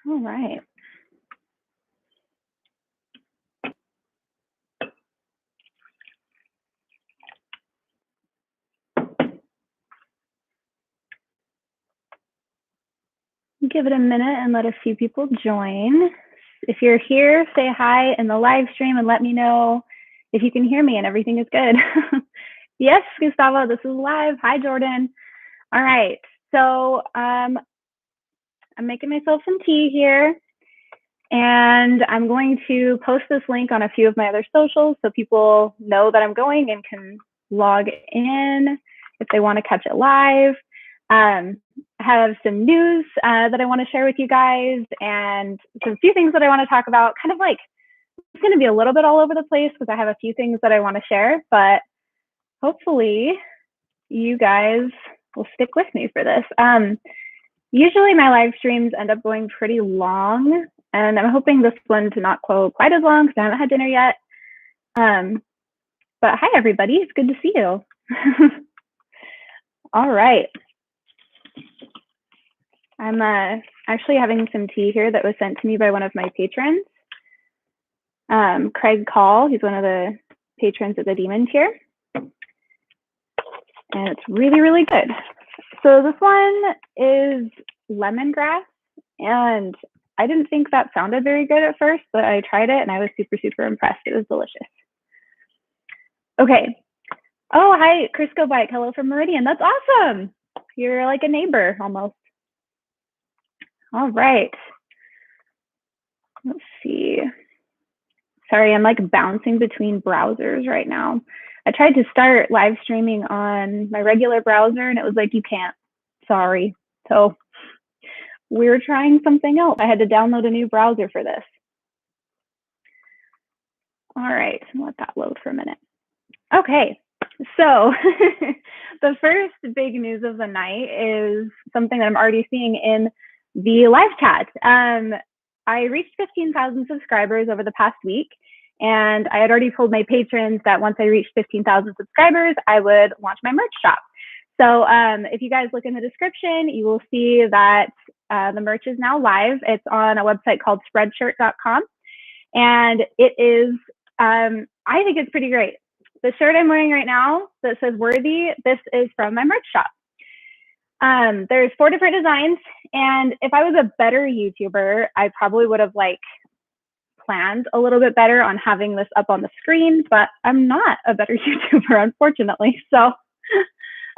All right. Give it a minute and let a few people join. If you're here, say hi in the live stream and let me know if you can hear me and everything is good. Yes, Gustavo, this is live. Hi, Jordan. All right, so I'm making myself some tea here, and I'm going to post this link on a few of my other socials so people know that I'm going and can log in if they want to catch it live. I have some news that I want to share with you guys and some few things that I want to talk about. Kind of like it's going to be a little bit all over the place because I have a few things that I want to share, but hopefully you guys will stick with me for this. Usually my live streams end up going pretty long, and I'm hoping this one to not go quite as long because I haven't had dinner yet. But hi, everybody. It's good to see you. All right. I'm actually having some tea here that was sent to me by one of my patrons, Craig Call. He's one of the patrons at the Demons here. And it's really, really good. So this one is lemongrass, and I didn't think that sounded very good at first, but I tried it and I was super, super impressed. It was delicious. Okay. Oh, hi, Crisco Bike. Hello from Meridian. That's awesome. You're like a neighbor almost. All right. Let's see. Sorry, I'm like bouncing between browsers right now. I tried to start live streaming on my regular browser and it was like, you can't. Sorry. So we're trying something else. I had to download a new browser for this. All right, let that load for a minute. Okay, so the first big news of the night is something that I'm already seeing in the live chat. I reached 15,000 subscribers over the past week, and I had already told my patrons that once I reached 15,000 subscribers, I would launch my merch shop. So if you guys look in the description, you will see that the merch is now live. It's on a website called spreadshirt.com, and it is, I think it's pretty great. The shirt I'm wearing right now that says Worthy, this is from my merch shop. There's 4 different designs, and if I was a better YouTuber, I probably would have like planned a little bit better on having this up on the screen, but I'm not a better YouTuber, unfortunately. So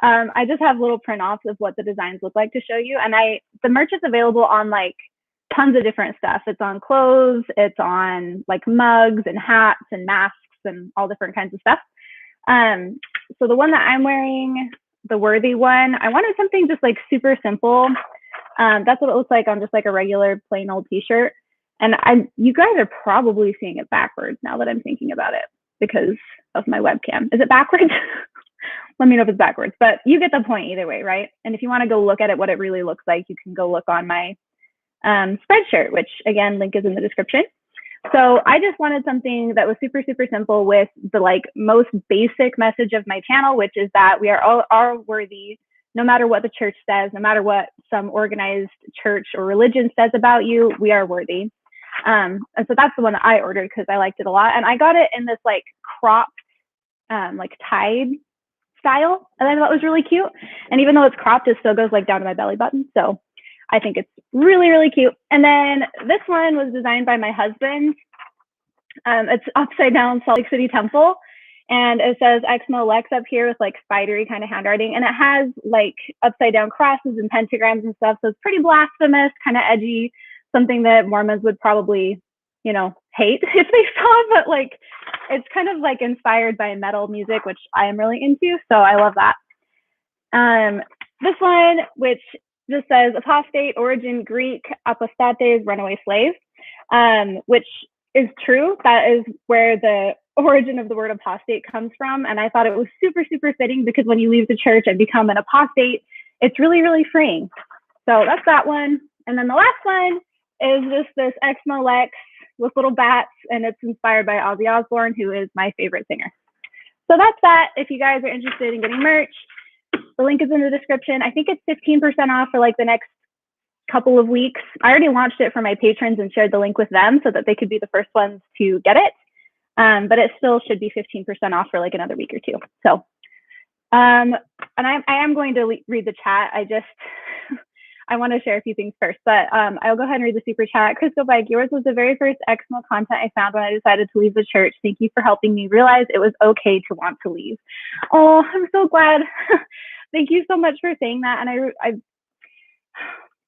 I just have little print offs of what the designs look like to show you. And the merch is available on like tons of different stuff. It's on clothes, it's on like mugs and hats and masks and all different kinds of stuff. So the one that I'm wearing, the Worthy one, I wanted something just like super simple. That's what it looks like on just like a regular plain old t-shirt. And you guys are probably seeing it backwards now that I'm thinking about it because of my webcam. Is it backwards? Let me know if it's backwards, but you get the point either way, right? And if you want to go look at it, what it really looks like, you can go look on my Spreadshirt, which again, link is in the description. So I just wanted something that was super, super simple with the like most basic message of my channel, which is that we are all worthy, no matter what the church says, no matter what some organized church or religion says about you, we are worthy. And so that's the one that I ordered because I liked it a lot. And I got it in this like cropped, like tied style. And I thought it was really cute. And even though it's cropped, it still goes like down to my belly button. So I think it's really, really cute. And then this one was designed by my husband. It's upside down Salt Lake City Temple. And it says Exmo Lex up here with like spidery kind of handwriting. And it has like upside down crosses and pentagrams and stuff. So it's pretty blasphemous, kind of edgy, something that Mormons would probably, hate if they saw, but like, it's kind of like inspired by metal music, which I am really into. So I love that. This one, which just says apostate, origin Greek, apostates, runaway slave, which is true. That is where the origin of the word apostate comes from. And I thought it was super, super fitting because when you leave the church and become an apostate, it's really, really freeing. So that's that one. And then the last one is just this Exmo Lex with little bats, and it's inspired by Ozzy Osbourne, who is my favorite singer. So that's that. If you guys are interested in getting merch, the link is in the description. I think it's 15% off for like the next couple of weeks. I already launched it for my patrons and shared the link with them so that they could be the first ones to get it. But it still should be 15% off for like another week or two. So, and I am going to read the chat. I want to share a few things first, but I'll go ahead and read the super chat. Crystal Bike, yours was the very first Exmo content I found when I decided to leave the church. Thank you for helping me realize it was okay to want to leave. Oh, I'm so glad. Thank you so much for saying that. And I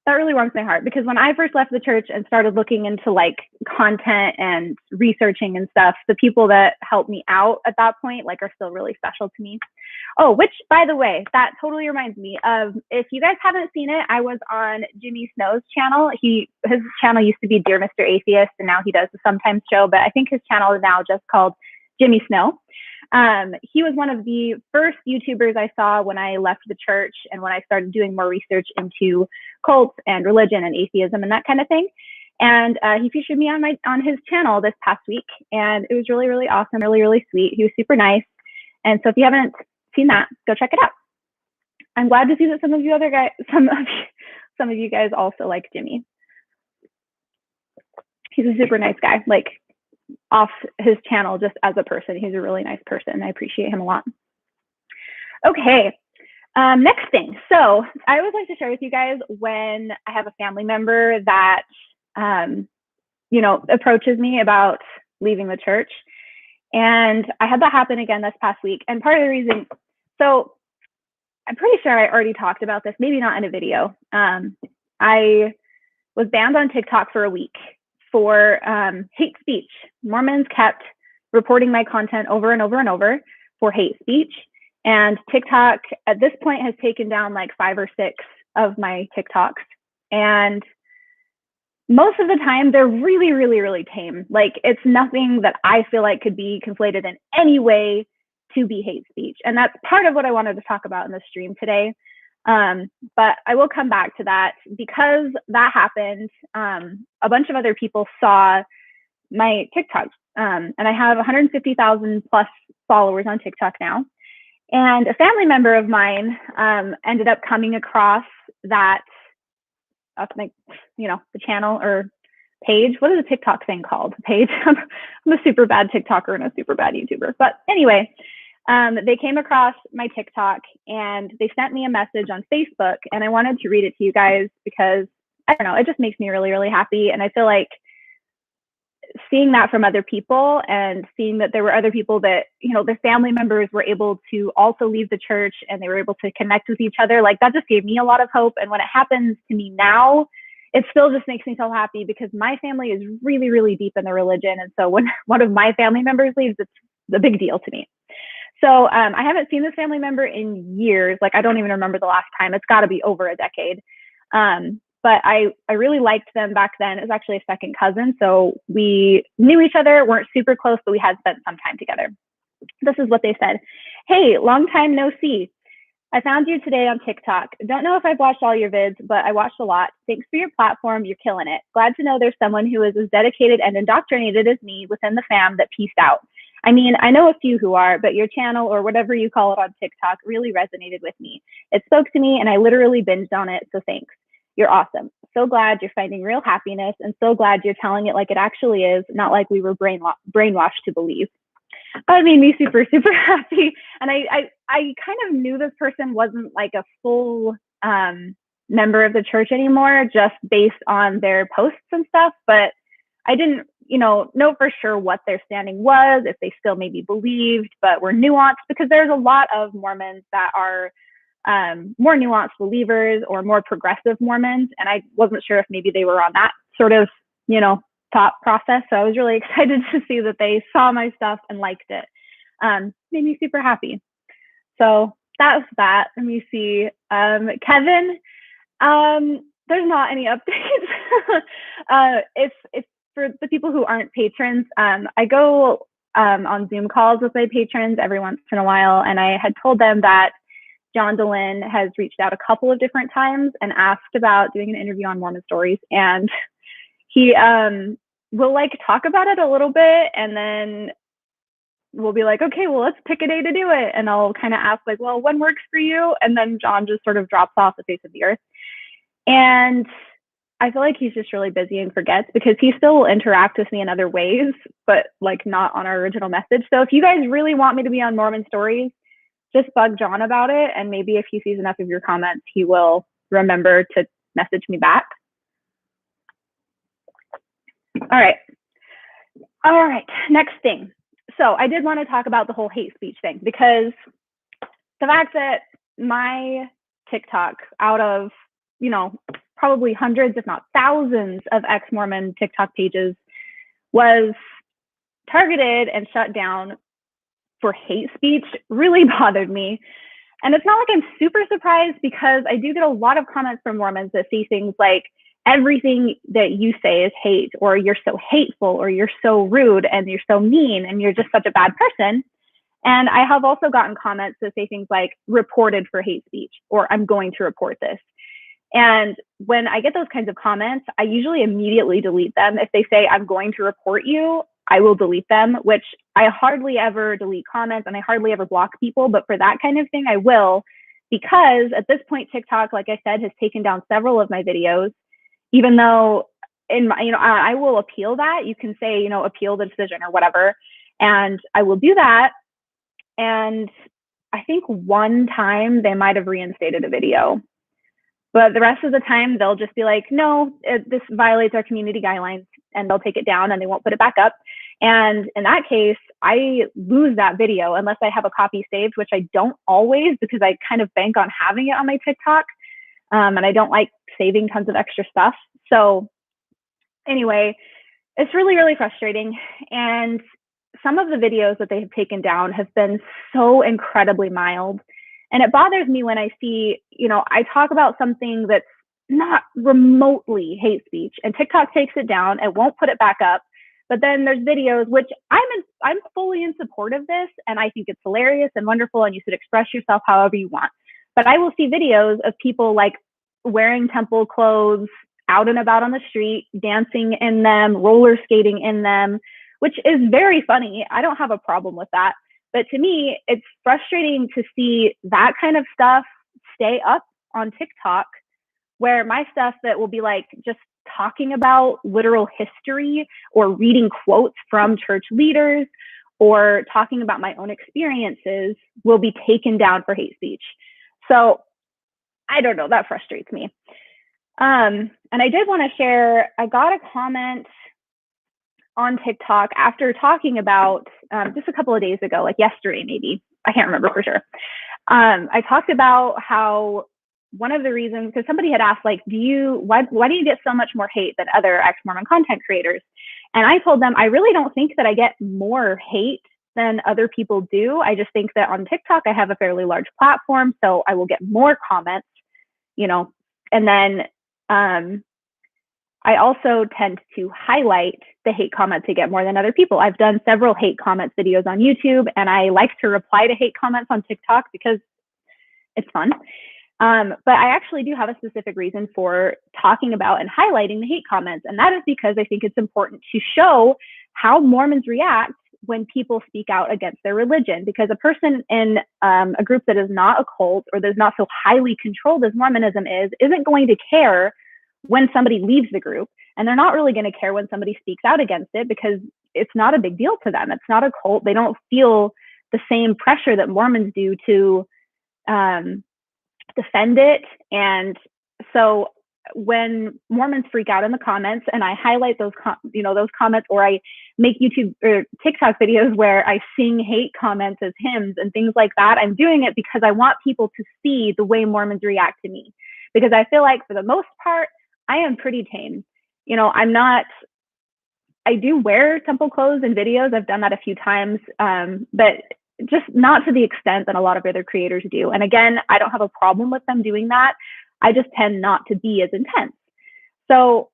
that really warms my heart, because when I first left the church and started looking into like content and researching and stuff, the people that helped me out at that point like are still really special to me. Oh, which, by the way, that totally reminds me of, if you guys haven't seen it, I was on Jimmy Snow's channel. His channel used to be Dear Mr. Atheist, and now he does the Sometimes Show, but I think his channel is now just called Jimmy Snow. He was one of the first YouTubers I saw when I left the church and when I started doing more research into cults and religion and atheism and that kind of thing. And he featured me on his channel this past week, and it was really, really awesome, really, really sweet. He was super nice. And so if you haven't seen that, go check it out. I'm glad to see that some of you guys also like Jimmy. He's a super nice guy. Like, off his channel, just as a person, he's a really nice person. I appreciate him a lot. Okay, next thing. So I always like to share with you guys when I have a family member that approaches me about leaving the church. And I had that happen again this past week. And part of the reason, so I'm pretty sure I already talked about this, maybe not in a video. I was banned on TikTok for a week for hate speech. Mormons kept reporting my content over and over and over for hate speech. And TikTok at this point has taken down like 5 or 6 of my TikToks. And most of the time they're really, really, really tame. Like, it's nothing that I feel like could be conflated in any way to be hate speech. And that's part of what I wanted to talk about in the stream today. But I will come back to that, because that happened. A bunch of other people saw my TikTok, and I have 150,000 plus followers on TikTok now. And a family member of mine ended up coming across that, the channel or page. What is a TikTok thing called? Page. I'm a super bad TikToker and a super bad YouTuber. But anyway, they came across my TikTok and they sent me a message on Facebook, and I wanted to read it to you guys because, I don't know, it just makes me really, really happy. And I feel like seeing that from other people and seeing that there were other people that, their family members were able to also leave the church and they were able to connect with each other, like, that just gave me a lot of hope. And when it happens to me now, it still just makes me so happy, because my family is really, really deep in the religion. And so when one of my family members leaves, it's a big deal to me. So I haven't seen this family member in years. Like, I don't even remember the last time. It's got to be over a decade. But I really liked them back then. It was actually a second cousin. So we knew each other, weren't super close, but we had spent some time together. This is what they said. Hey, long time no see. I found you today on TikTok. Don't know if I've watched all your vids, but I watched a lot. Thanks for your platform. You're killing it. Glad to know there's someone who is as dedicated and indoctrinated as me within the fam that pieced out. I mean, I know a few who are, but your channel, or whatever you call it on TikTok, really resonated with me. It spoke to me and I literally binged on it. So thanks. You're awesome. So glad you're finding real happiness, and so glad you're telling it like it actually is, not like we were brainwashed to believe. That made me super, super happy. And I kind of knew this person wasn't like a full member of the church anymore, just based on their posts and stuff. But I didn't, know for sure what their standing was, if they still maybe believed, but were nuanced, because there's a lot of Mormons that are more nuanced believers or more progressive Mormons. And I wasn't sure if maybe they were on that sort of, thought process. So I was really excited to see that they saw my stuff and liked it. Made me super happy. So that was that. Let me see. Kevin, there's not any updates. If for the people who aren't patrons, I go on Zoom calls with my patrons every once in a while. And I had told them that John Dehlin has reached out a couple of different times and asked about doing an interview on Mormon stories. And he will like talk about it a little bit, and then we'll be like, okay, well, let's pick a day to do it. And I'll kind of ask like, well, when works for you? And then John just sort of drops off the face of the earth. And I feel like he's just really busy and forgets, because he still will interact with me in other ways, but like not on our original message. So if you guys really want me to be on Mormon Stories, just bug John about it. And maybe if he sees enough of your comments, he will remember to message me back. All right. Next thing. So I did want to talk about the whole hate speech thing, because the fact that my TikTok, out of, probably hundreds, if not thousands of ex-Mormon TikTok pages, was targeted and shut down for hate speech really bothered me. And it's not like I'm super surprised, because I do get a lot of comments from Mormons that see things like, everything that you say is hate, or you're so hateful, or you're so rude, and you're so mean, and you're just such a bad person. And I have also gotten comments that say things like, reported for hate speech, or I'm going to report this. And when I get those kinds of comments, I usually immediately delete them. If they say, I'm going to report you, I will delete them, which I hardly ever delete comments, and I hardly ever block people. But for that kind of thing, I will, because at this point, TikTok, like I said, has taken down several of my videos, even though in my, I will appeal that. You can say, appeal the decision or whatever. And I will do that. And I think one time they might have reinstated a video, but the rest of the time they'll just be like, no, this violates our community guidelines, and they'll take it down and they won't put it back up. And in that case, I lose that video unless I have a copy saved, which I don't always, because I kind of bank on having it on my TikTok. And I don't like saving tons of extra stuff. So anyway, it's really, really frustrating. And some of the videos that they have taken down have been so incredibly mild. And it bothers me when I see, I talk about something that's not remotely hate speech, and TikTok takes it down and won't put it back up. But then there's videos, which I'm fully in support of this, and I think it's hilarious and wonderful, and you should express yourself however you want. But I will see videos of people like wearing temple clothes, out and about on the street, dancing in them, roller skating in them, which is very funny. I don't have a problem with that. But to me, it's frustrating to see that kind of stuff stay up on TikTok, where my stuff that will be like just talking about literal history, or reading quotes from church leaders, or talking about my own experiences, will be taken down for hate speech. So I don't know, that frustrates me. And I did want to share, I got a comment on TikTok after talking about, just a couple of days ago, like yesterday maybe, I can't remember for sure. I talked about how one of the reasons, because somebody had asked, like, why do you get so much more hate than other ex-Mormon content creators? And I told them, I really don't think that I get more hate than other people do. I just think that on TikTok, I have a fairly large platform, so I will get more comments, and then I also tend to highlight the hate comments I get more than other people. I've done several hate comments videos on YouTube, and I like to reply to hate comments on TikTok because it's fun. But I actually do have a specific reason for talking about and highlighting the hate comments. And that is because I think it's important to show how Mormons react when people speak out against their religion. Because a person in a group that is not a cult, or that is not so highly controlled as Mormonism isn't going to care when somebody leaves the group. And they're not really going to care when somebody speaks out against it, because it's not a big deal to them. It's not a cult. They don't feel the same pressure that Mormons do to defend it. And so when Mormons freak out in the comments, and I highlight those comments, or I make YouTube or TikTok videos where I sing hate comments as hymns and things like that, I'm doing it because I want people to see the way Mormons react to me. Because I feel like for the most part, I am pretty tame. I do wear temple clothes in videos. I've done that a few times, but just not to the extent that a lot of other creators do. And again, I don't have a problem with them doing that. I just tend not to be as intense. So,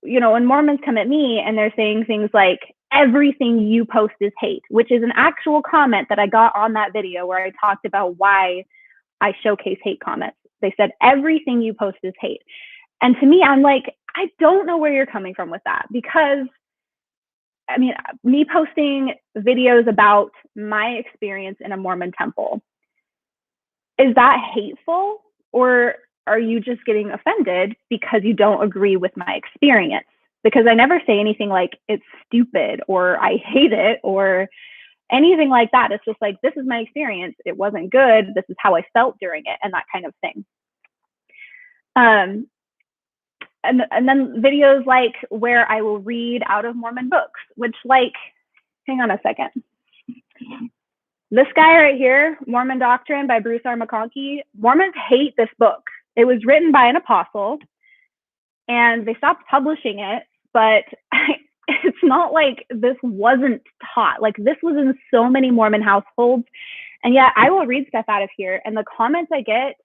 when Mormons come at me and they're saying things like, everything you post is hate, which is an actual comment that I got on that video where I talked about why I showcase hate comments. They said, everything you post is hate. And to me, I'm like, I don't know where you're coming from with that, because me posting videos about my experience in a Mormon temple, is that hateful? Or are you just getting offended because you don't agree with my experience? Because I never say anything like it's stupid or I hate it or anything like that. It's just like, this is my experience. It wasn't good. This is how I felt during it, and that kind of thing. And then videos like where I will read out of Mormon books, which, like, hang on a second. This guy right here, Mormon Doctrine by Bruce R. McConkie, Mormons hate this book. It was written by an apostle, and they stopped publishing it, but it's not like this wasn't taught. Like, this was in so many Mormon households, and yet I will read stuff out of here, and the comments I get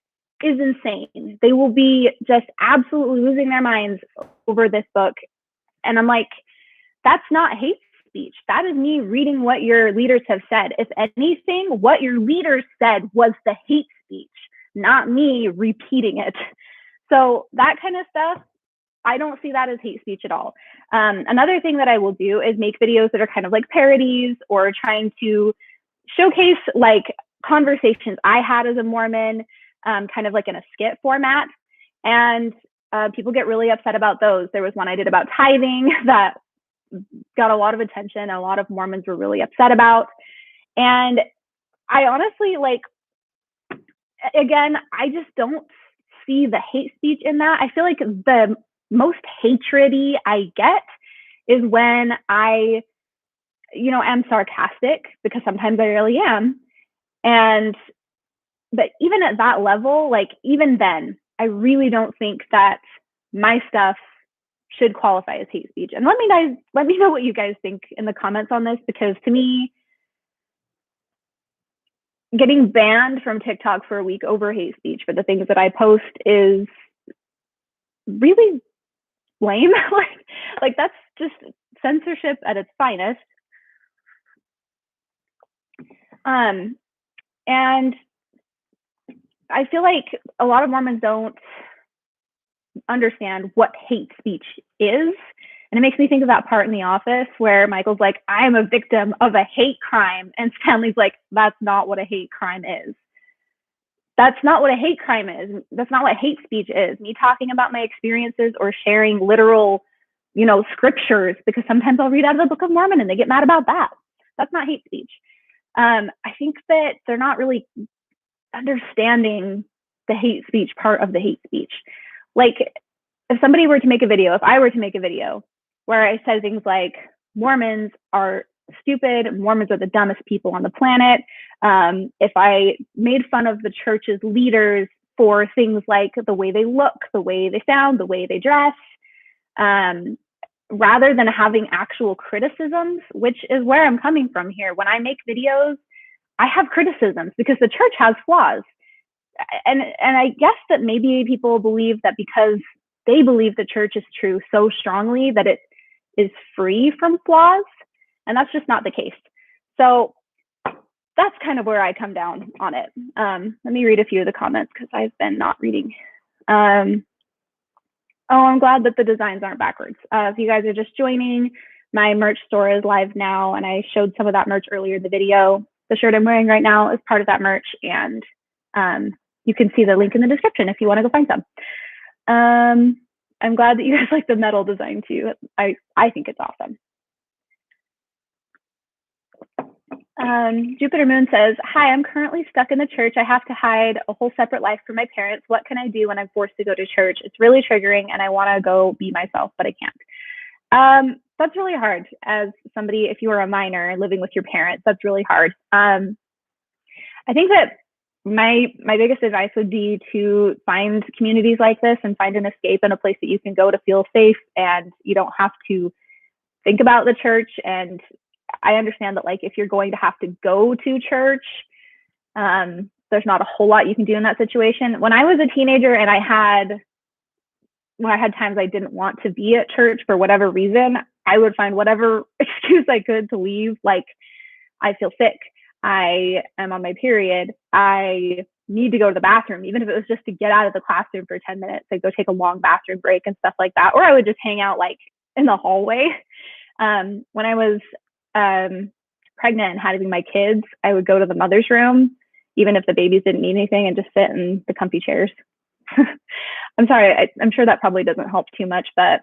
is insane. They will be just absolutely losing their minds over this book, and I'm like, that's not hate speech. That is me reading what your leaders have said. If anything, what your leaders said was the hate speech, not me repeating it. So that kind of stuff, I don't see that as hate speech at all. Another thing that I will do is make videos that are kind of like parodies or trying to showcase like conversations I had as a Mormon, kind of like in a skit format. And people get really upset about those. There was one I did about tithing that got a lot of attention. A lot of Mormons were really upset about. And I honestly, like, again, I just don't see the hate speech in that. I feel like the most hatred-y I get is when I, am sarcastic, because sometimes I really am. But even at that level, like, even then, I really don't think that my stuff should qualify as hate speech. And let me know what you guys think in the comments on this, because to me, getting banned from TikTok for a week over hate speech for the things that I post is really lame. like that's just censorship at its finest. And I feel like a lot of Mormons don't understand what hate speech is. And it makes me think of that part in The Office where Michael's like, I'm a victim of a hate crime. And Stanley's like, that's not what a hate crime is. That's not what a hate crime is. That's not what hate speech is. Me talking about my experiences or sharing literal, scriptures, because sometimes I'll read out of the Book of Mormon and they get mad about that. That's not hate speech. I think that they're not really understanding the hate speech part of the hate speech. Like, if I were to make a video where I said things like, Mormons are stupid, Mormons are the dumbest people on the planet. If I made fun of the church's leaders for things like the way they look, the way they sound, the way they dress, rather than having actual criticisms, which is where I'm coming from here. When I make videos, I have criticisms because the church has flaws. And I guess that maybe people believe that because they believe the church is true so strongly that it is free from flaws. And that's just not the case. So that's kind of where I come down on it. Let me read a few of the comments because I've been not reading. I'm glad that the designs aren't backwards. If you guys are just joining, my merch store is live now, and I showed some of that merch earlier in the video. The shirt I'm wearing right now is part of that merch, and you can see the link in the description if you want to go find some. I'm glad that you guys like the metal design too. I think it's awesome. Jupiter Moon says, hi, I'm currently stuck in the church. I have to hide a whole separate life from my parents. What can I do when I'm forced to go to church? It's really triggering and I want to go be myself, but I can't. That's really hard as somebody, if you are a minor living with your parents, that's really hard. I think that my biggest advice would be to find communities like this and find an escape and a place that you can go to feel safe, and you don't have to think about the church. And I understand that, like, if you're going to have to go to church, there's not a whole lot you can do in that situation. When I was a teenager and I had times I didn't want to be at church for whatever reason, I would find whatever excuse I could to leave. Like, I feel sick, I am on my period, I need to go to the bathroom, even if it was just to get out of the classroom for 10 minutes, like go take a long bathroom break and stuff like that. Or I would just hang out like in the hallway. When I was pregnant and having my kids, I would go to the mother's room, even if the babies didn't need anything, and just sit in the comfy chairs. I'm sorry, I'm sure that probably doesn't help too much, but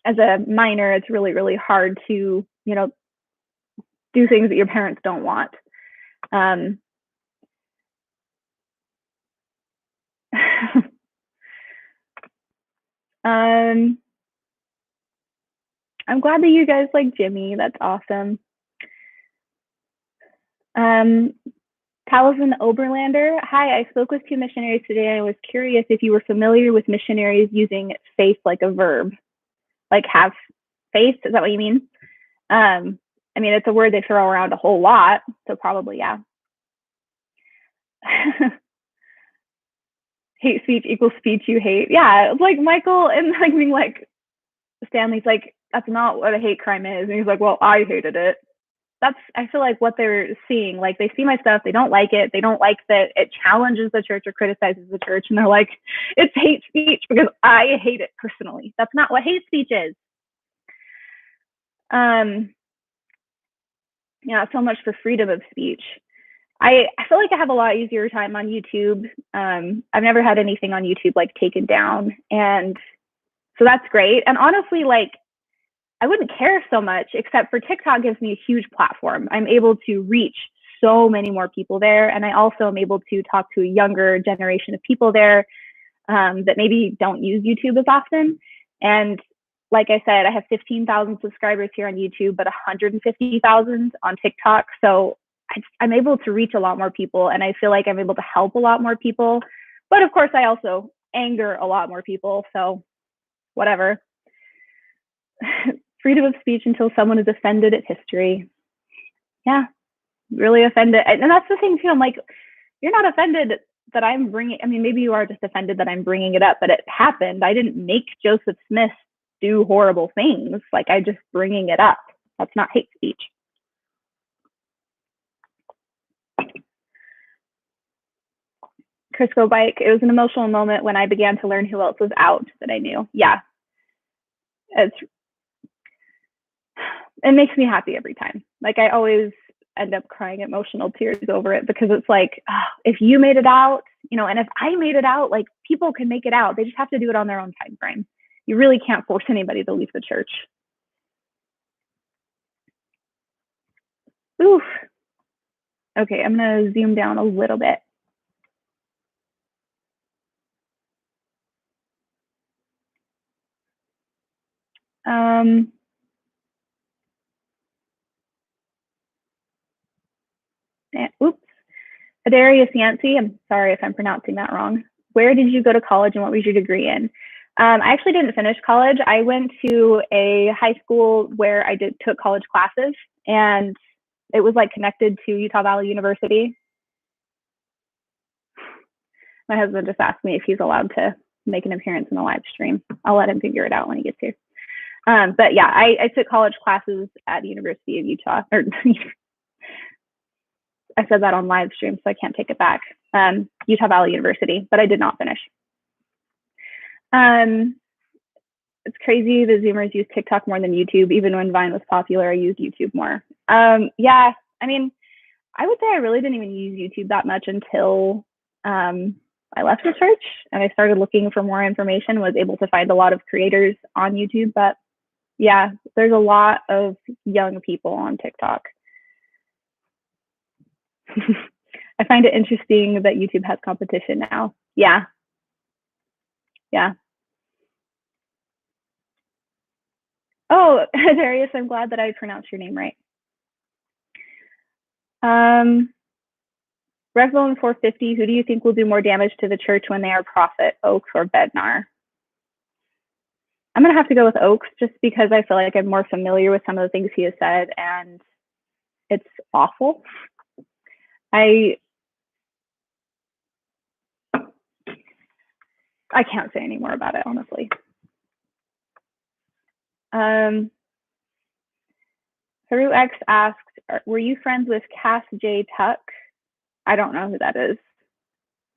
as a minor, it's really, really hard to, do things that your parents don't want. Um, um, I'm glad that you guys like Jimmy. That's awesome. Taliesin Oberlander, hi, I spoke with 2 missionaries today and I was curious if you were familiar with missionaries using faith like a verb, like have faith, is that what you mean? I mean, it's a word they throw around a whole lot, so probably, yeah. Hate speech equals speech you hate. Yeah, it's like Michael and like being like, Stanley's like, that's not what a hate crime is. And he's like, well, I hated it. That's, I feel like what they're seeing, like they see my stuff, they don't like it, they don't like that it challenges the church or criticizes the church, and they're like, it's hate speech because I hate it personally. That's not what hate speech is. Yeah, so much for freedom of speech. I feel like I have a lot easier time on YouTube. I've never had anything on YouTube like taken down, and so that's great. And honestly, like I wouldn't care so much, except for TikTok gives me a huge platform. I'm able to reach so many more people there, and I also am able to talk to a younger generation of people there that maybe don't use YouTube as often. And like I said, I have 15,000 subscribers here on YouTube, but 150,000 on TikTok. So I'm able to reach a lot more people, and I feel like I'm able to help a lot more people. But of course, I also anger a lot more people. So whatever. Freedom of speech until someone is offended at history. Yeah, really offended. And that's the thing too. I'm like, you're not offended that I'm bringing, I mean, maybe you are just offended that I'm bringing it up, but it happened. I didn't make Joseph Smith do horrible things. Like, I just bringing it up. That's not hate speech. Crisco Bike, it was an emotional moment when I began to learn who else was out that I knew. Yeah. It makes me happy every time. Like, I always end up crying emotional tears over it because it's like, oh, if you made it out, and if I made it out, like people can make it out. They just have to do it on their own time frame. You really can't force anybody to leave the church. Oof. Okay, I'm gonna zoom down a little bit. Oops. Adarius Yancey, I'm sorry if I'm pronouncing that wrong. Where did you go to college and what was your degree in? I actually didn't finish college. I went to a high school where I took college classes, and it was like connected to Utah Valley University. My husband just asked me if he's allowed to make an appearance in the live stream. I'll let him figure it out when he gets here. But yeah, I took college classes at the University of Utah, or I said that on live stream, so I can't take it back. Utah Valley University, but I did not finish. It's crazy the Zoomers use TikTok more than YouTube. Even when Vine was popular, I used YouTube more. Yeah, I mean, I would say I really didn't even use YouTube that much until I left the church and I started looking for more information, was able to find a lot of creators on YouTube. But yeah, there's a lot of young people on TikTok. I find it interesting that YouTube has competition now. Yeah. Yeah. Oh, Darius, I'm glad that I pronounced your name right. Revlon 450, who do you think will do more damage to the church when they are Prophet, Oaks or Bednar? I'm going to have to go with Oaks just because I feel like I'm more familiar with some of the things he has said, and it's awful. I can't say any more about it, honestly. Haru X asked, were you friends with Cass J. Tuck? I don't know who that is.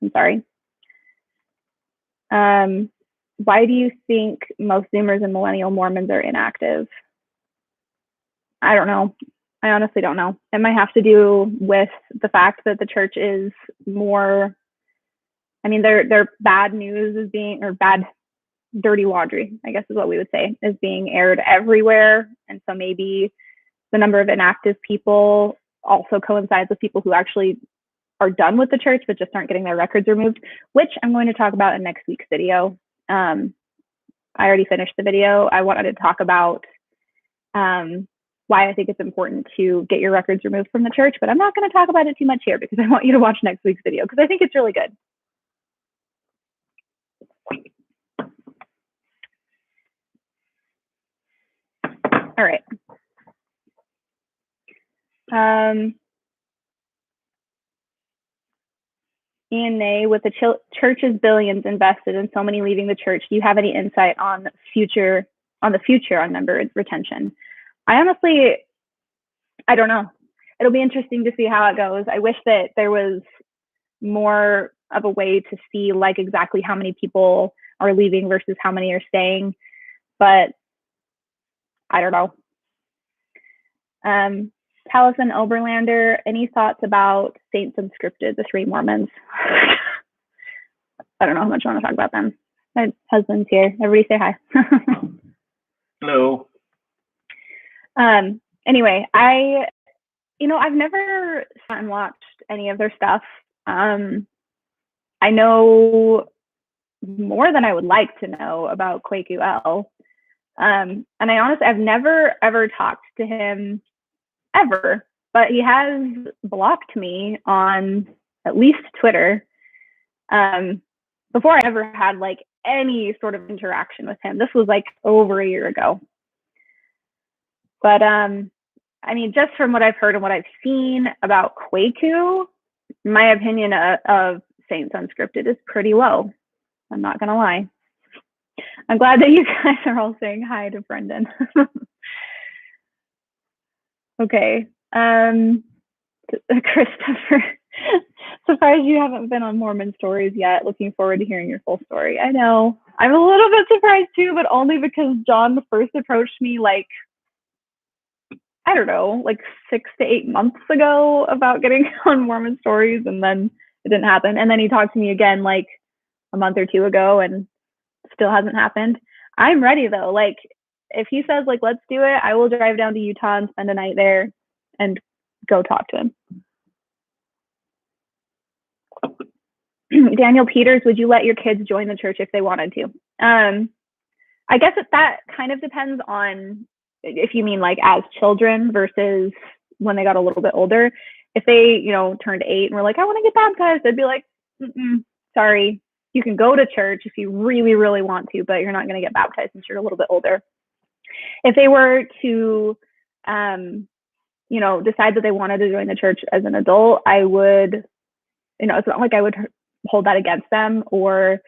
I'm sorry. Why do you think most Zoomers and millennial Mormons are inactive? I don't know. I honestly don't know. It might have to do with the fact that the church is more I mean, their bad news is being, or bad, dirty laundry, I guess is what we would say, is being aired everywhere. And so maybe the number of inactive people also coincides with people who actually are done with the church but just aren't getting their records removed, which I'm going to talk about in next week's video. I already finished the video. I wanted to talk about why I think it's important to get your records removed from the church, but I'm not going to talk about it too much here because I want you to watch next week's video because I think it's really good. All right. Ian Nay, with the church's billions invested and so many leaving the church, do you have any insight on the future on member retention? I honestly, I don't know. It'll be interesting to see how it goes. I wish that there was more of a way to see like exactly how many people are leaving versus how many are staying, but I don't know. Taliesin Oberlander, any thoughts about Saints Unscripted, the three Mormons? I don't know how much I want to talk about them. My husband's here. Everybody say hi. Hello. Anyway, I've never sat and watched any of their stuff. I know more than I would like to know about Kwaku. And I've never ever talked to him ever, but he has blocked me on at least Twitter before I ever had like any sort of interaction with him. This was like over a year ago. But I mean, just from what I've heard and what I've seen about Kwaku, my opinion of Saints Unscripted is pretty low. I'm not gonna lie. I'm glad that you guys are all saying hi to Brendan. Okay. Christopher, surprised you haven't been on Mormon Stories yet. Looking forward to hearing your full story. I know. I'm a little bit surprised too, but only because John first approached me like, I don't know, like 6 to 8 months ago about getting on Mormon Stories, and then it didn't happen. And then he talked to me again like a month or two ago and still hasn't happened. I'm ready though. Like, if he says like, let's do it, I will drive down to Utah and spend a night there and go talk to him. Daniel Peters, would you let your kids join the church if they wanted to? I guess that kind of depends on if you mean like as children versus when they got a little bit older. If they, turned 8 and were like, I want to get baptized, I'd be like, sorry, you can go to church if you really, really want to, but you're not going to get baptized since you're a little bit older. If they were to, decide that they wanted to join the church as an adult, I would, it's not like I would hold that against them or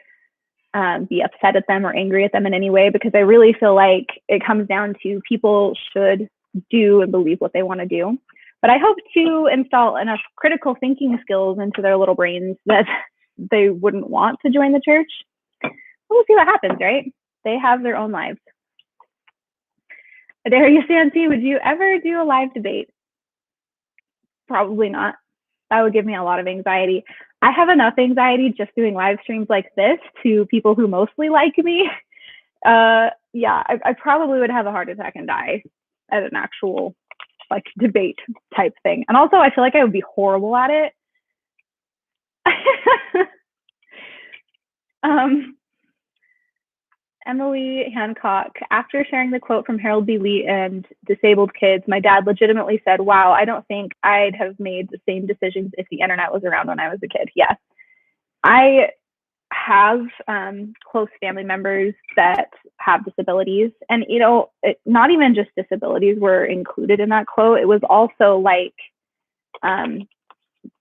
be upset at them or angry at them in any way, because I really feel like it comes down to people should do and believe what they want to do. But I hope to install enough critical thinking skills into their little brains that they wouldn't want to join the church. We'll see what happens, right? They have their own lives. Darius Santi, would you ever do a live debate? Probably not. That would give me a lot of anxiety. I have enough anxiety just doing live streams like this to people who mostly like me. I probably would have a heart attack and die at an actual like debate type thing. And also I feel like I would be horrible at it. Emily Hancock, after sharing the quote from Harold B. Lee and disabled kids, my dad legitimately said, wow, I don't think I'd have made the same decisions if the internet was around when I was a kid. Yeah. I have close family members that have disabilities, and not even just disabilities were included in that quote. It was also like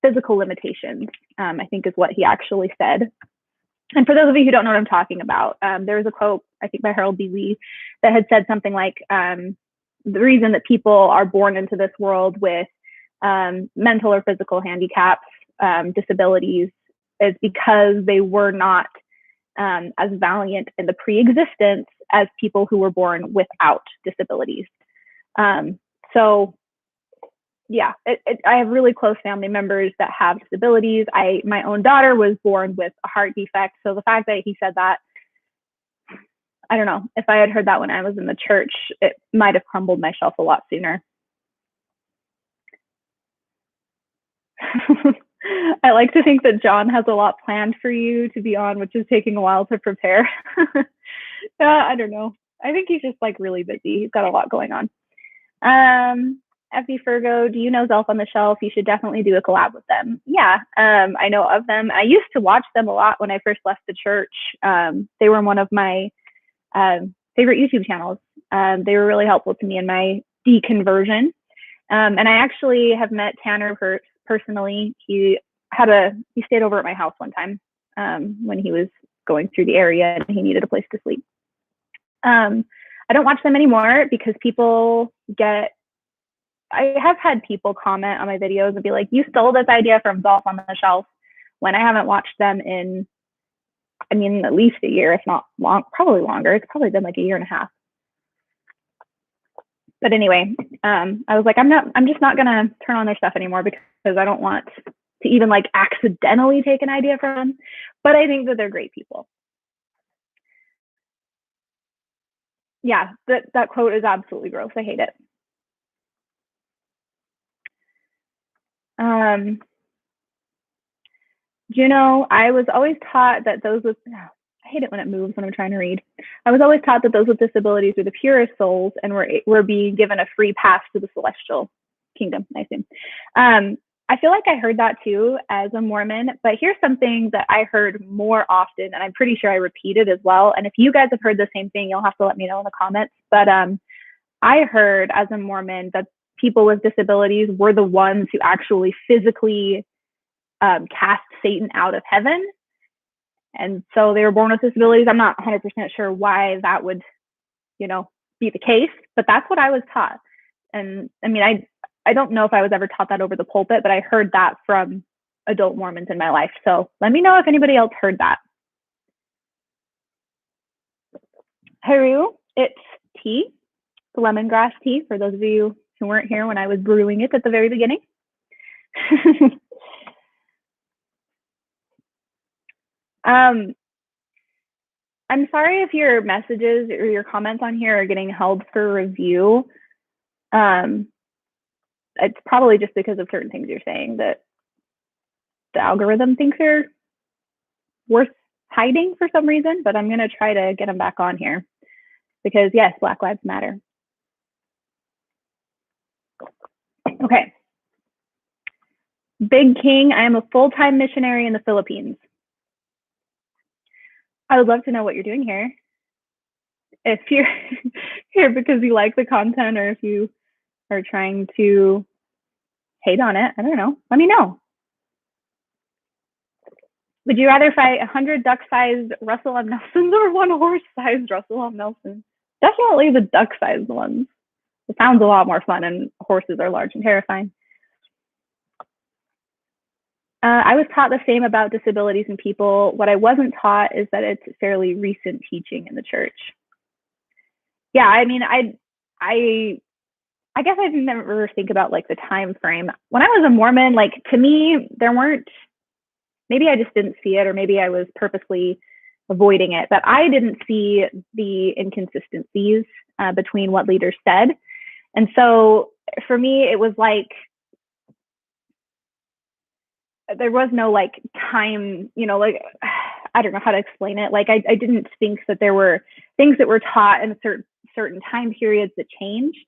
physical limitations, I think is what he actually said. And for those of you who don't know what I'm talking about, there was a quote, I think by Harold B. Lee, that had said something like, the reason that people are born into this world with mental or physical handicaps, disabilities, is because they were not as valiant in the pre-existence as people who were born without disabilities. So yeah, I have really close family members that have disabilities. My own daughter was born with a heart defect. So the fact that he said that, I don't know, if I had heard that when I was in the church, it might have crumbled my shelf a lot sooner. I like to think that John has a lot planned for you to be on, which is taking a while to prepare. I don't know. I think he's just like really busy. He's got a lot going on. FB Fergo, do you know Zelf on the Shelf? You should definitely do a collab with them. Yeah, I know of them. I used to watch them a lot when I first left the church. They were one of my favorite YouTube channels. They were really helpful to me in my deconversion. And I actually have met Tanner personally. He stayed over at my house one time when he was going through the area and he needed a place to sleep. I don't watch them anymore because I have had people comment on my videos and be like, you stole this idea from Zelf on the Shelf, when I haven't watched them in, I mean, at least a year, if not probably longer. It's probably been like a year and a half. But anyway, I was like, I'm just not gonna turn on their stuff anymore because I don't want to even like accidentally take an idea from them. But I think that they're great people. Yeah, that quote is absolutely gross. I hate it. Juno, I was always taught that those with, I hate it when it moves when I'm trying to read. I was always taught that those with disabilities were the purest souls and were being given a free pass to the celestial kingdom, I assume. I feel like I heard that too as a Mormon, but here's something that I heard more often, and I'm pretty sure I repeated as well. And if you guys have heard the same thing, you'll have to let me know in the comments. But I heard as a Mormon that people with disabilities were the ones who actually physically cast Satan out of heaven. And so they were born with disabilities. I'm not 100% sure why that would, be the case, but that's what I was taught. And I mean, I don't know if I was ever taught that over the pulpit, but I heard that from adult Mormons in my life. So let me know if anybody else heard that. Haru, it's tea, the lemongrass tea, for those of you who weren't here when I was brewing it at the very beginning. I'm sorry if your messages or your comments on here are getting held for review. It's probably just because of certain things you're saying that the algorithm thinks are worth hiding for some reason, but I'm going to try to get them back on here because yes, Black Lives Matter. Okay. Big King, I am a full-time missionary in the Philippines. I would love to know what you're doing here. If you're here because you like the content or if you are trying to hate on it, I don't know. Let me know. Would you rather fight 100 duck-sized Russell M. Nelsons or one horse-sized Russell M. Nelson? Definitely the duck-sized ones. It sounds a lot more fun, and horses are large and terrifying. I was taught the same about disabilities and people. What I wasn't taught is that it's fairly recent teaching in the church. Yeah, I mean, I guess I didn't ever think about like the time frame. When I was a Mormon, like to me, there weren't, maybe I just didn't see it, or maybe I was purposely avoiding it, but I didn't see the inconsistencies between what leaders said. And so for me, it was like, there was no like time, like, I don't know how to explain it. Like, I didn't think that there were things that were taught in certain time periods that changed,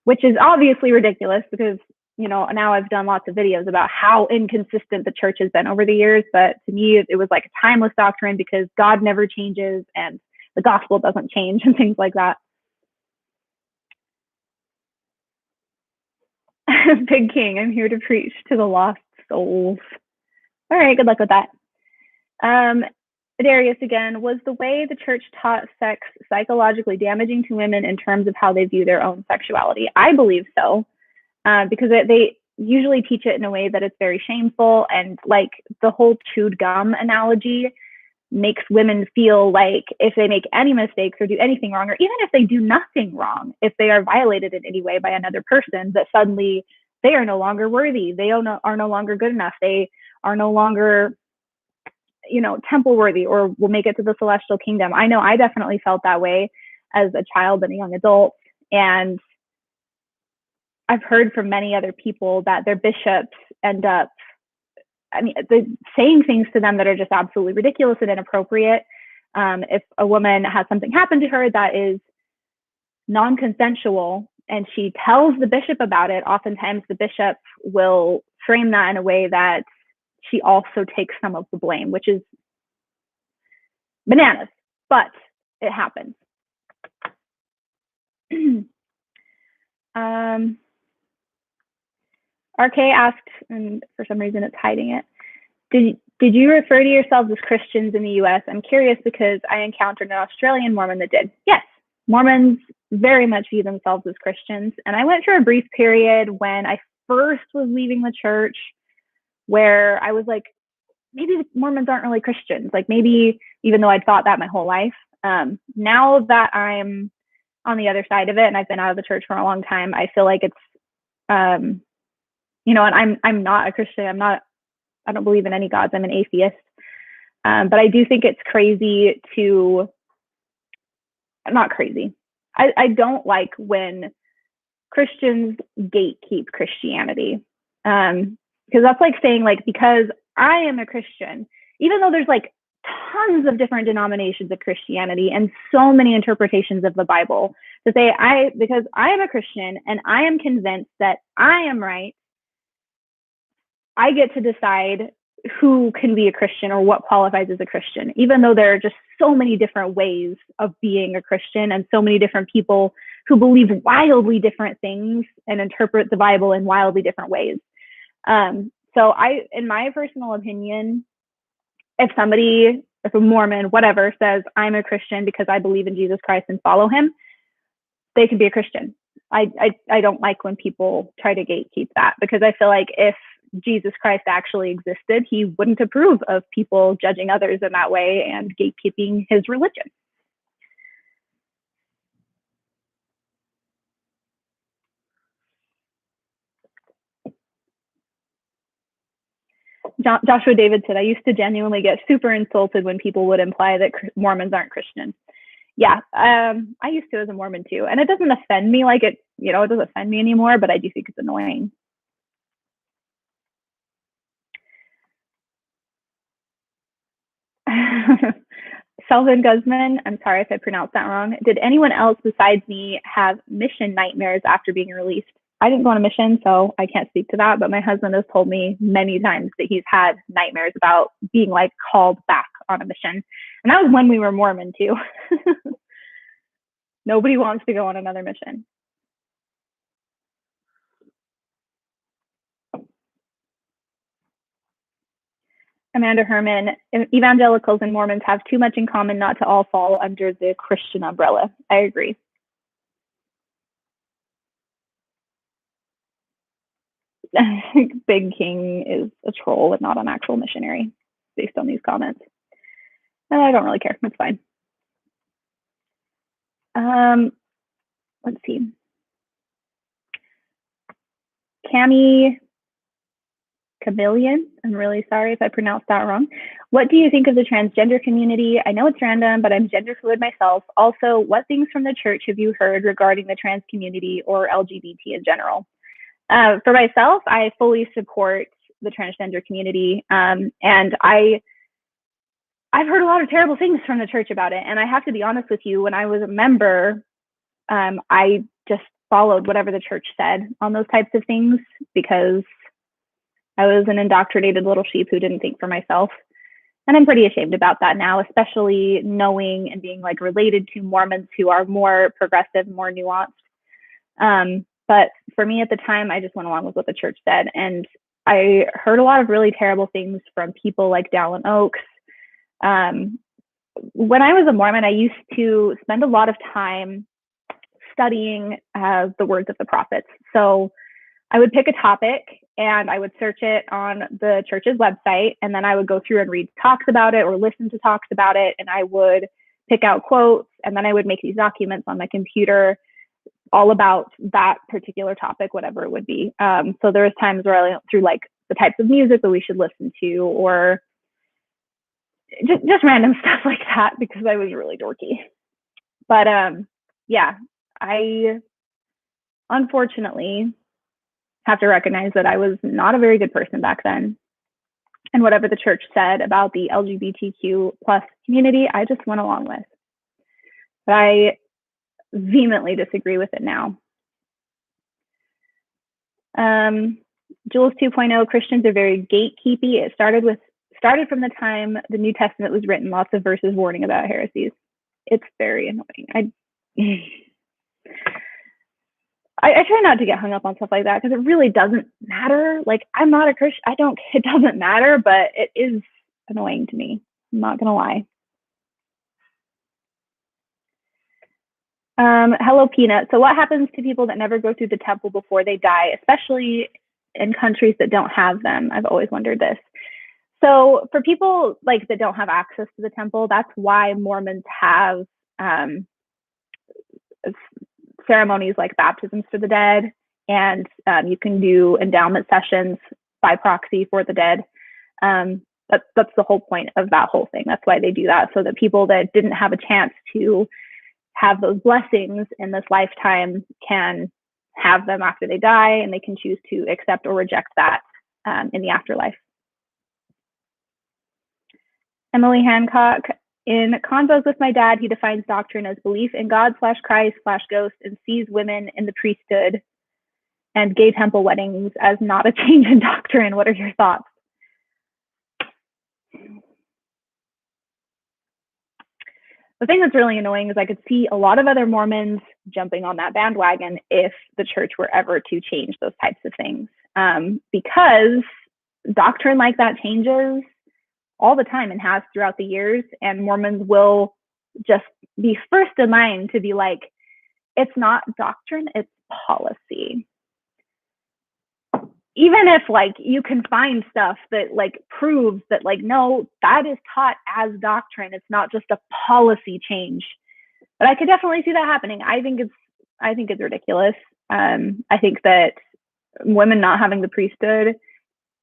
which is obviously ridiculous because, now I've done lots of videos about how inconsistent the church has been over the years. But to me, it was like a timeless doctrine because God never changes and the gospel doesn't change and things like that. Big King, I'm here to preach to the lost souls. All right, good luck with that. Darius again, was the way the church taught sex psychologically damaging to women in terms of how they view their own sexuality? I believe so, because they usually teach it in a way that it's very shameful, and like the whole chewed gum analogy, makes women feel like if they make any mistakes or do anything wrong, or even if they do nothing wrong, if they are violated in any way by another person, that suddenly they are no longer worthy. They are no longer good enough. They are no longer, temple worthy or will make it to the celestial kingdom. I know I definitely felt that way as a child and a young adult. And I've heard from many other people that their bishops end up, saying things to them that are just absolutely ridiculous and inappropriate. If a woman has something happen to her that is non-consensual and she tells the bishop about it, oftentimes the bishop will frame that in a way that she also takes some of the blame, which is bananas, but it happens. RK asked, and for some reason it's hiding it, did you refer to yourselves as Christians in the US? I'm curious because I encountered an Australian Mormon that did. Yes, Mormons very much view themselves as Christians. And I went through a brief period when I first was leaving the church where I was like, maybe the Mormons aren't really Christians. Like maybe, even though I'd thought that my whole life. Now that I'm on the other side of it and I've been out of the church for a long time, I feel like it's, and I'm not a Christian. I don't believe in any gods. I'm an atheist. But I do think it's crazy not crazy. I don't like when Christians gatekeep Christianity. Because that's like saying, like, because I am a Christian, even though there's like tons of different denominations of Christianity and so many interpretations of the Bible, to say because I am a Christian and I am convinced that I am right, I get to decide who can be a Christian or what qualifies as a Christian, even though there are just so many different ways of being a Christian and so many different people who believe wildly different things and interpret the Bible in wildly different ways. So in my personal opinion, if a Mormon, whatever, says I'm a Christian because I believe in Jesus Christ and follow him, they can be a Christian. I don't like when people try to gatekeep that, because I feel like if Jesus Christ actually existed, he wouldn't approve of people judging others in that way and gatekeeping his religion. Joshua David said, I used to genuinely get super insulted when people would imply that Mormons aren't Christian. Yeah, I used to as a Mormon too. And it doesn't offend me like it doesn't offend me anymore, but I do think it's annoying. Selvin Guzman, I'm sorry if I pronounced that wrong. Did anyone else besides me have mission nightmares after being released? I didn't go on a mission, so I can't speak to that, but my husband has told me many times that he's had nightmares about being like called back on a mission. And that was when we were Mormon too. Nobody wants to go on another mission. Amanda Herman, evangelicals and Mormons have too much in common not to all fall under the Christian umbrella. I agree. Big King is a troll and not an actual missionary, based on these comments. And I don't really care. It's fine. Let's see. Cami Chameleon, I'm really sorry if I pronounced that wrong. What do you think of the transgender community? I know it's random, but I'm gender fluid myself. Also, what things from the church have you heard regarding the trans community or LGBT in general? For myself, I fully support the transgender community, and I've heard a lot of terrible things from the church about it. And I have to be honest with you, when I was a member, I just followed whatever the church said on those types of things, because I was an indoctrinated little sheep who didn't think for myself. And I'm pretty ashamed about that now, especially knowing and being like related to Mormons who are more progressive, more nuanced. But for me at the time, I just went along with what the church said. And I heard a lot of really terrible things from people like Dallin Oaks. When I was a Mormon, I used to spend a lot of time studying the words of the prophets. So I would pick a topic and I would search it on the church's website, and then I would go through and read talks about it or listen to talks about it, and I would pick out quotes, and then I would make these documents on my computer all about that particular topic, whatever it would be. So there was times where I went through like the types of music that we should listen to, or just random stuff like that, because I was really dorky. But yeah, I unfortunately have to recognize that I was not a very good person back then. And whatever the church said about the LGBTQ plus community, I just went along with. But I vehemently disagree with it now. Jules 2.0, Christians are very gatekeepy. It started from the time the New Testament was written, lots of verses warning about heresies. It's very annoying. I try not to get hung up on stuff like that, because it really doesn't matter. Like, I'm not a Christian. It doesn't matter, but it is annoying to me. I'm not gonna lie. Hello, Peanut. So what happens to people that never go through the temple before they die, especially in countries that don't have them? I've always wondered this. So for people like that don't have access to the temple, that's why Mormons have ceremonies like baptisms for the dead, and you can do endowment sessions by proxy for the dead. That's the whole point of that whole thing. That's why they do that, so that people that didn't have a chance to have those blessings in this lifetime can have them after they die, and they can choose to accept or reject that in the afterlife. Emily Hancock, in Convos with My Dad, he defines doctrine as belief in God/Christ/ghost and sees women in the priesthood and gay temple weddings as not a change in doctrine. What are your thoughts? The thing that's really annoying is I could see a lot of other Mormons jumping on that bandwagon if the church were ever to change those types of things, because doctrine like that changes all the time and has throughout the years, and Mormons will just be first in line to be like, it's not doctrine, it's policy. Even if like you can find stuff that like proves that like, no, that is taught as doctrine, it's not just a policy change. But I could definitely see that happening. I think it's ridiculous. I think that women not having the priesthood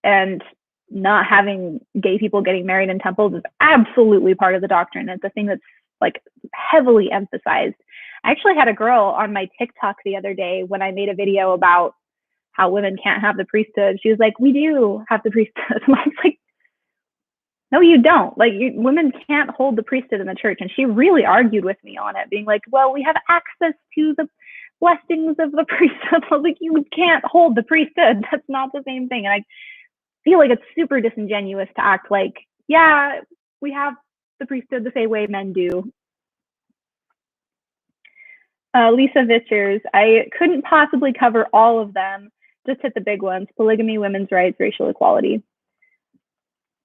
and not having gay people getting married in temples is absolutely part of the doctrine. It's a thing that's like heavily emphasized. I actually had a girl on my TikTok the other day when I made a video about how women can't have the priesthood. She was like, we do have the priesthood. And I was like, no, you don't. Like, women can't hold the priesthood in the church. And she really argued with me on it, being like, well, we have access to the blessings of the priesthood. I was like, you can't hold the priesthood. That's not the same thing. And I feel like it's super disingenuous to act like, yeah, we have the priesthood the same way men do. Lisa Vichers, I couldn't possibly cover all of them, just hit the big ones: polygamy, women's rights, racial equality.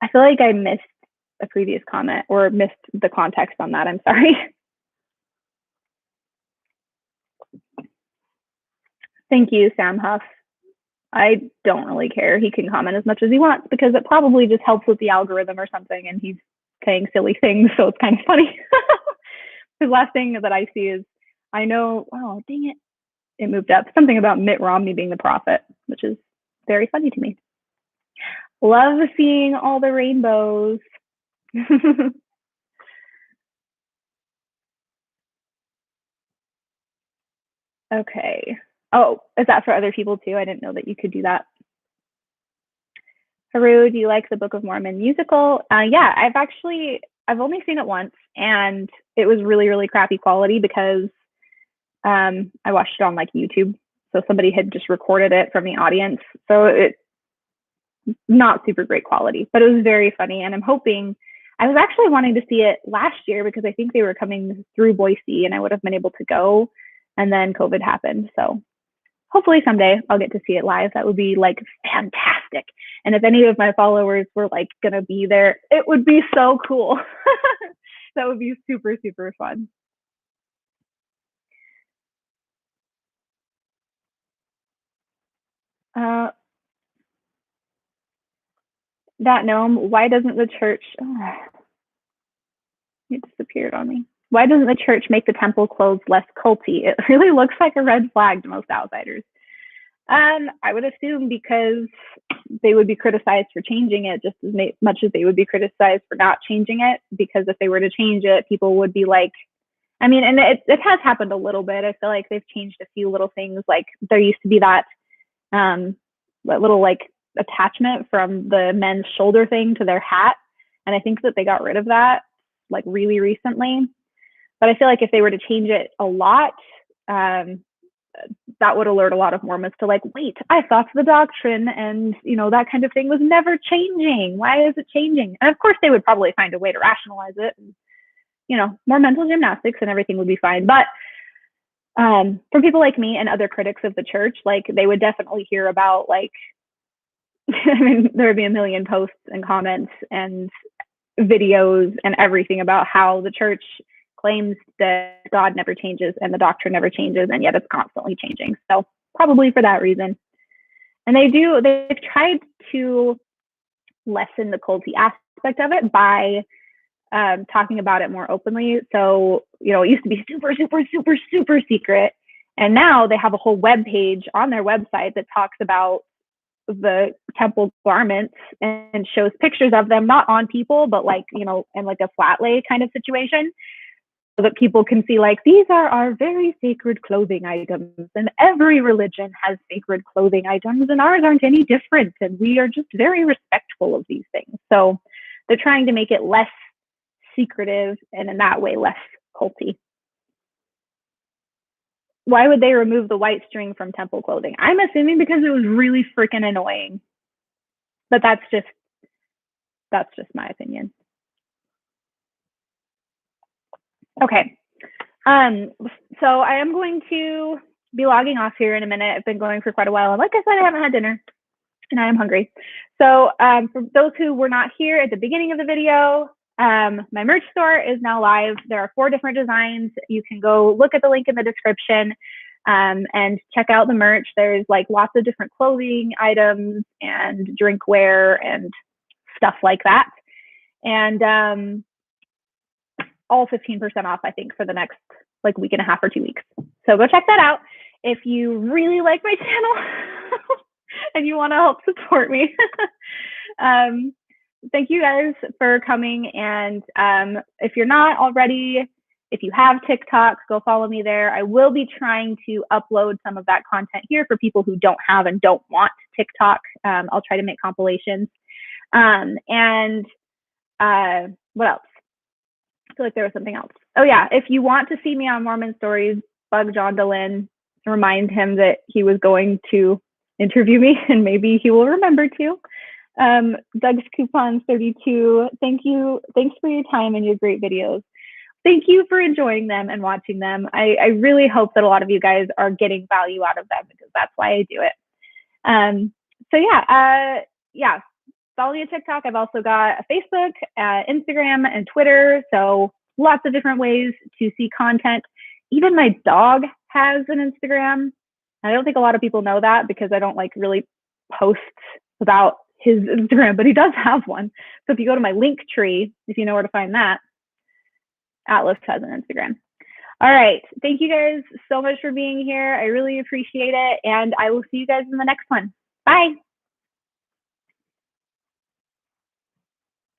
I feel like I missed a previous comment or missed the context on that. I'm sorry. Thank you, Sam Huff. I don't really care. He can comment as much as he wants, because it probably just helps with the algorithm or something, and he's saying silly things, so it's kind of funny. The last thing that I see is, I know, oh, dang it, it moved up. Something about Mitt Romney being the prophet, which is very funny to me. Love seeing all the rainbows. Okay. Oh, is that for other people too? I didn't know that you could do that. Haru, do you like the Book of Mormon musical? Yeah, I've only seen it once, and it was really, really crappy quality because I watched it on like YouTube. So somebody had just recorded it from the audience. So it's not super great quality, but it was very funny. And I was actually wanting to see it last year because I think they were coming through Boise and I would have been able to go. And then COVID happened. So hopefully someday I'll get to see it live. That would be like fantastic. And if any of my followers were like going to be there, it would be so cool. That would be super, super fun. that gnome, why doesn't the church, oh, it disappeared on me. Why doesn't the church make the temple clothes less culty? It really looks like a red flag to most outsiders. I would assume because they would be criticized for changing it just as much as they would be criticized for not changing it. Because if they were to change it, people would be like, I mean, and it has happened a little bit. I feel like they've changed a few little things. Like there used to be that little like attachment from the men's shoulder thing to their hat. And I think that they got rid of that like really recently. But I feel like if they were to change it a lot, that would alert a lot of Mormons to like, wait, I thought the doctrine and, you know, that kind of thing was never changing. Why is it changing? And of course they would probably find a way to rationalize it. And, you know, more mental gymnastics and everything would be fine. But for people like me and other critics of the church, like they would definitely hear about like, I mean, there would be a million posts and comments and videos and everything about how the church claims that God never changes and the doctrine never changes, and yet it's constantly changing. So probably for that reason. And they've tried to lessen the culty aspect of it by talking about it more openly. So, you know, it used to be super, super, super, super secret. And now they have a whole web page on their website that talks about the temple garments and shows pictures of them, not on people, but like, you know, in like a flat lay kind of situation, so that people can see like, these are our very sacred clothing items, and every religion has sacred clothing items, and ours aren't any different, and we are just very respectful of these things. So they're trying to make it less secretive and in that way less culty. Why would they remove the white string from temple clothing? I'm assuming because it was really freaking annoying. But that's just my opinion. Okay. So I am going to be logging off here in a minute. I've been going for quite a while. And like I said, I haven't had dinner and I am hungry. So for those who were not here at the beginning of the video, my merch store is now live. There are 4 different designs. You can go look at the link in the description and check out the merch. There's like lots of different clothing items and drinkware and stuff like that. And all 15% off, I think, for the next like week and a half or 2 weeks. So go check that out. If you really like my channel and you want to help support me, thank you guys for coming. And if you're not already, if you have TikTok, go follow me there. I will be trying to upload some of that content here for people who don't have and don't want TikTok. I'll try to make compilations. And what else? I feel like there was something else. Oh yeah, if you want to see me on Mormon Stories, bug John DeLynn, remind him that he was going to interview me and maybe he will remember to. Doug's Coupons 32, thanks for your time and your great videos. Thank you for enjoying them and watching them. I really hope that a lot of you guys are getting value out of them because that's why I do it. So yeah, follow me on TikTok. I've also got a Facebook, Instagram, and Twitter. So lots of different ways to see content. Even my dog has an Instagram. I don't think a lot of people know that because I don't like really post about his Instagram, but he does have one. So if you go to my link tree, if you know where to find that, Atlas has an Instagram. All right. Thank you guys so much for being here. I really appreciate it. And I will see you guys in the next one. Bye.